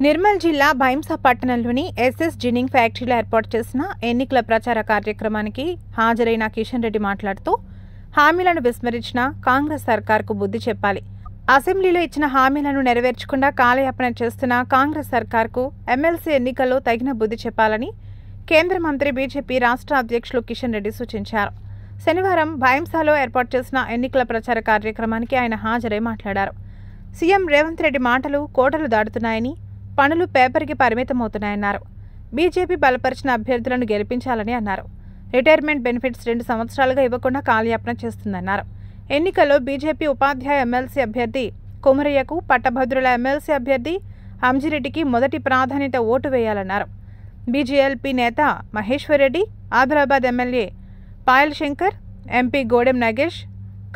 నిర్మల్ జిల్లా భైంసా పట్టణంలోని SS ginning ఫ్యాక్టరీలో ఏర్పాటు చేసిన ఎన్నికల ప్రచార కార్యక్రమానికి హాజరైన కిషన్ రెడ్డి మాట్లాడుతూ హామీలను విస్మరించిన కాంగ్రెస్ సర్కార్కు బుద్ధి చెప్పాలి. అసెంబ్లీలో ఇచ్చిన హామీలను నెరవేర్చకుండా కాలయాపన చేస్తున్న కాంగ్రెస్ సర్కార్కు ఎమ్మెల్సీ ఎన్నికల్లో తగిన బుద్ధి చెప్పాలని కేంద్ర మంత్రి బీజేపీ రాష్ట్ర అధ్యక్షులు కిషన్ రెడ్డి సూచించారు. శనివారం భైంసాలో ఏర్పాటు చేసిన ఎన్నికల ప్రచార కార్యక్రమానికి ఆయన హాజరై మాట్లాడారు. సీఎం రేవంత్ రెడ్డి మాటలు కోటలు దాటుతున్నాయని, పనులు పేపర్కి పరిమితమవుతున్నాయన్నారు. బీజేపీ బలపరిచిన అభ్యర్థులను గెలిపించాలని అన్నారు. రిటైర్మెంట్ బెనిఫిట్స్ 2 సంవత్సరాలుగా ఇవ్వకుండా కాలయాపన చేస్తుందన్నారు. ఎన్నికల్లో బీజేపీ ఉపాధ్యాయ ఎమ్మెల్సీ అభ్యర్థి కుమరయ్యకు, పట్టభద్రుల ఎమ్మెల్సీ అభ్యర్థి హంజిరెడ్డికి మొదటి ప్రాధాన్యత ఓటు వేయాలన్నారు. బీజేఎల్పీ నేత మహేశ్వర్ రెడ్డి, ఆదిలాబాద్ ఎమ్మెల్యే పాయల్ శంకర్, ఎంపీ గోడెం నగేష్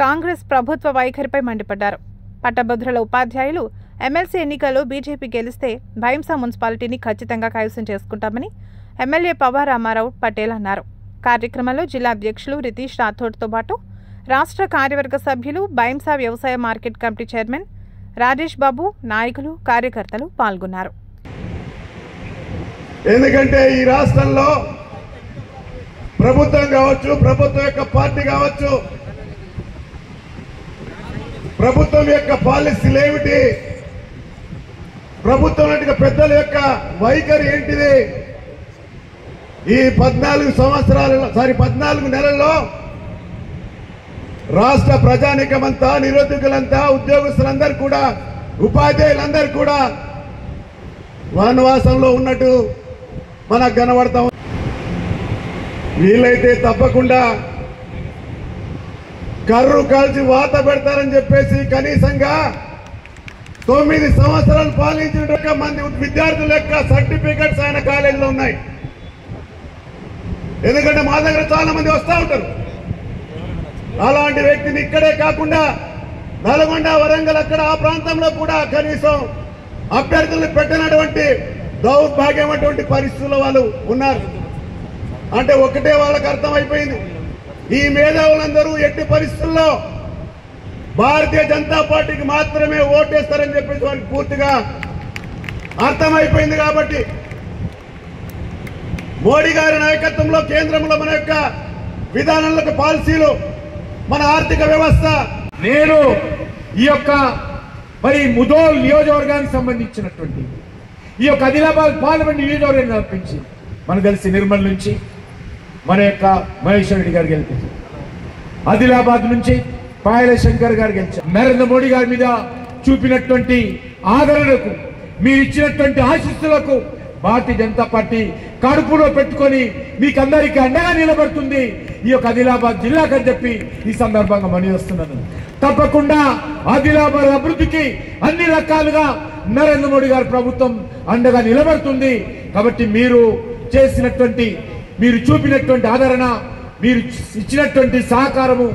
కాంగ్రెస్ ప్రభుత్వ వైఖరిపై మండిపడ్డారు. పట్టభద్రుల ఉపాధ్యాయులు ఎమ్మెల్సీ ఎన్నికల్లో బీజేపీ గెలిస్తే భైంసా మున్సిపాలిటీని ఖచ్చితంగా కైవసం చేసుకుంటామని ఎమ్మెల్యే పవార్ రామారావు పటేల్ అన్నారు. కార్యక్రమంలో జిల్లా అధ్యక్షులు రితీష్ రాథోడ్తో పాటు రాష్ట్ర కార్యవర్గ సభ్యులు, భైంసా వ్యవసాయ మార్కెట్ కమిటీ చైర్మన్ రాజేష్ బాబు, నాయకులు, కార్యకర్తలు పాల్గొన్నారు. ఎందుకంటే ఈ రాష్ట్రంలో ప్రభుత్వం కావచ్చు, ప్రభుత్వం యొక్క పార్టీ కావచ్చు, ప్రభుత్వం యొక్క పాలసీలు ఏమిటి, ప్రభుత్వం పెద్దల యొక్క వైఖరి ఏంటిది, ఈ 14 నెలల్లో రాష్ట్ర ప్రజానికమంతా, నిరుద్యోగులంతా, ఉద్యోగస్తులందరూ కూడా, ఉపాధ్యాయులందరూ కూడా వనవాసంలో ఉన్నట్టు మనకు కనబడతాం. వీలైతే తప్పకుండా కర్రు కాల్చి వాత పెడతారని చెప్పేసి కనీసంగా 9 సంవత్సరాలు పాలించిన మంది విద్యార్థుల యొక్క సర్టిఫికెట్స్ ఆయన కాలేజీలో ఉన్నాయి. ఎందుకంటే మా దగ్గర చాలా మంది వస్తూ ఉంటారు. అలాంటి వ్యక్తిని ఇక్కడే కాకుండా నల్గొండ, వరంగల్, అక్కడ ఆ ప్రాంతంలో కూడా కనీసం అభ్యర్థులను పెట్టినటువంటి దౌర్భాగ్యమైనటువంటి పరిస్థితుల్లో వాళ్ళు ఉన్నారు. అంటే ఒకటే వాళ్ళకు అర్థమైపోయింది, ఈ మేధావులందరూ ఎట్టి పరిస్థితుల్లో భారతీయ జనతా పార్టీకి మాత్రమే ఓటేస్తారని చెప్పేసి వారికి పూర్తిగా అర్థమైపోయింది. కాబట్టి మోడీ గారి నాయకత్వంలో కేంద్రంలో మన యొక్క విధానంలో పాలసీలు, మన ఆర్థిక వ్యవస్థ, నేను ఈ యొక్క ముదోల్ నియోజకవర్గానికి సంబంధించినటువంటి ఈ యొక్క ఆదిలాబాద్ పార్లమెంట్ నియోజకవర్గాన్ని నడిపించి మనకు తెలిసి నిర్మల్ నుంచి మన యొక్క మహేశ్వర్ రెడ్డి గారు గెలిపించారు. ఆదిలాబాద్ నుంచి పాయల శంకర్ గారు గెలిచారు. నరేంద్ర మోడీ గారి మీద చూపినటువంటి ఆదరణకు, మీరు ఇచ్చినటువంటి ఆశీస్సులకు భారతీయ జనతా పార్టీ కడుపులో పెట్టుకొని మీకందరికీ అండగా నిలబడుతుంది ఈ యొక్క ఆదిలాబాద్ జిల్లాకు అని చెప్పి ఈ సందర్భంగా మనవి చేస్తున్నాను. తప్పకుండా ఆదిలాబాద్ అభివృద్ధికి అన్ని రకాలుగా నరేంద్ర మోడీ గారి ప్రభుత్వం అండగా నిలబడుతుంది. కాబట్టి మీరు చూపినటువంటి ఆదరణ, మీరు ఇచ్చినటువంటి సహకారము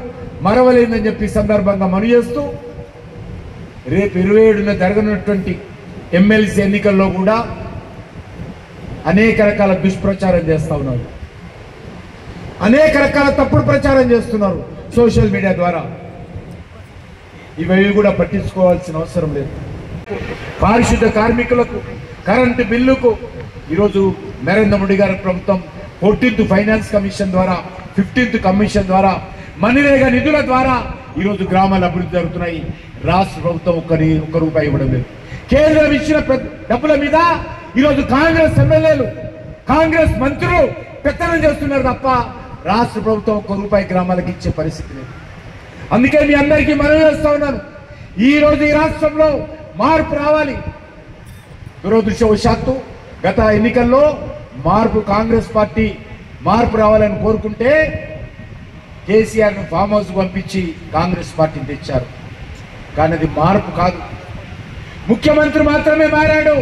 మరవలేదని చెప్పి సందర్భంగా మనవి చేస్తూ, రేపు 27న జరగనున్నటువంటి ఎమ్మెల్సీ ఎన్నికల్లో కూడా అనేక రకాల దుష్ప్రచారం చేస్తా ఉన్నారు, అనేక రకాల తప్పుడు ప్రచారం చేస్తున్నారు సోషల్ మీడియా ద్వారా. ఇవి కూడా పట్టించుకోవాల్సిన అవసరం లేదు. పారిశుద్ధ కార్మికులకు, కరెంటు బిల్లుకు ఈరోజు నరేంద్ర మోడీ గారి ప్రభుత్వం 14th ఫైనాన్స్ కమిషన్ ద్వారా, 15th కమిషన్ ద్వారా, మనరేగా నిధుల ద్వారా ఈరోజు గ్రామాల అభివృద్ధి జరుగుతున్నాయి. రాష్ట్ర ప్రభుత్వం ఒక్క రూపాయి ఇవ్వడం లేదు. కేంద్రం ఇచ్చిన డబ్బుల మీద ఈరోజు కాంగ్రెస్ ఎమ్మెల్యేలు, కాంగ్రెస్ మంత్రులు పెత్తనం చేస్తున్నారు తప్ప రాష్ట్ర ప్రభుత్వం ఒక్క రూపాయి గ్రామాలకు ఇచ్చే పరిస్థితి లేదు. అందుకే మీ అందరికీ మనవి చేస్తా ఉన్నాను, ఈ రోజు ఈ రాష్ట్రంలో మార్పు రావాలి. దురదృష్టవశాత్తు గత ఎన్నికల్లో కాంగ్రెస్ పార్టీ మార్పు రావాలని కోరుకుంటే కేసీఆర్ను ఫామ్ హౌస్ పంపించి కాంగ్రెస్ పార్టీని తెచ్చారు. కానీ అది మార్పు కాదు. ముఖ్యమంత్రి మాత్రమే మారాడు,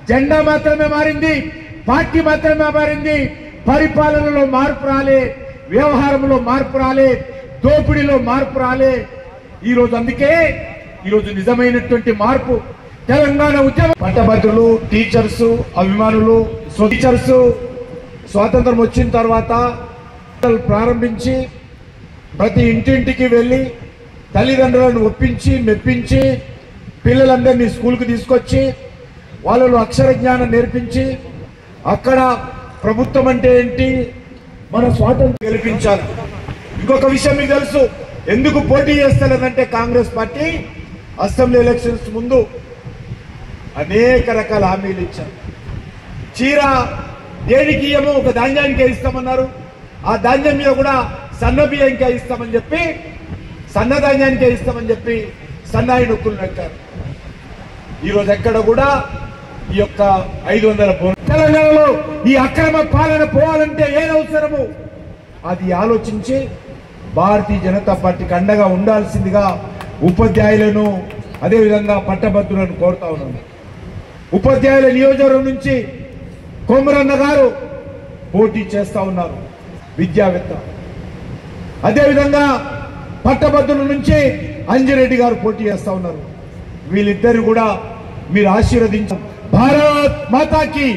జెండా మాత్రమే మారింది, పార్టీ మాత్రమే మారింది. పరిపాలనలో మార్పు రాలే, వ్యవహారంలో మార్పు రాలే, దోపిడీలో మార్పు రాలే. అందుకే ఈరోజు నిజమైనటువంటి మార్పు తెలంగాణ ఉద్యమం. పట్టభద్రులు, టీచర్స్, అభిమానులు, టీచర్స్ స్వాతంత్రం వచ్చిన తర్వాత ప్రారంభించి ప్రతి ఇంటింటికి వెళ్ళి తల్లిదండ్రులను ఒప్పించి మెప్పించి పిల్లలందరినీ స్కూల్కి తీసుకొచ్చి వాళ్ళలో అక్షర జ్ఞానం నేర్పించి అక్కడ ప్రభుత్వం అంటే ఏంటి, మన స్వాతంత్రం గెలిపించాలి. ఇంకొక విషయం మీకు తెలుసు, ఎందుకు పోటీ చేస్తలేదంటే కాంగ్రెస్ పార్టీ అసెంబ్లీ ఎలక్షన్స్ ముందు అనేక రకాల హామీలు ఇచ్చారు. చీర దేనికి ఇయ్యమో ఒక ధాన్యానికే ఇస్తామన్నారు. ఆ ధాన్యం మీద కూడా సన్న బియ్యంకే ఇస్తామని చెప్పి, సన్న ధాన్యానికే ఇస్తామని చెప్పి సన్నాయి నొక్కులు నొక్కారు. ఈరోజు ఎక్కడ కూడా ఈ యొక్క 500 బోనస్. తెలంగాణలో ఈ అక్రమ పాలన పోవాలంటే ఏం అవసరము అది ఆలోచించి భారతీయ జనతా పార్టీకి అండగా ఉండాల్సిందిగా ఉపాధ్యాయులను అదేవిధంగా పట్టభద్రులను కోరుతా ఉన్నాను. ఉపాధ్యాయుల నియోజకవర్గం నుంచి కొమరన్న గారు పోటీ చేస్తా ఉన్నారు, విద్యావేత్త. అదేవిధంగా పట్టభద్రుల నుంచి అంజిరెడ్డి గారు పోటీ చేస్తా ఉన్నారు. వీళ్ళిద్దరు కూడా మీరు ఆశీర్వదించారు. భారత్ మాతాకి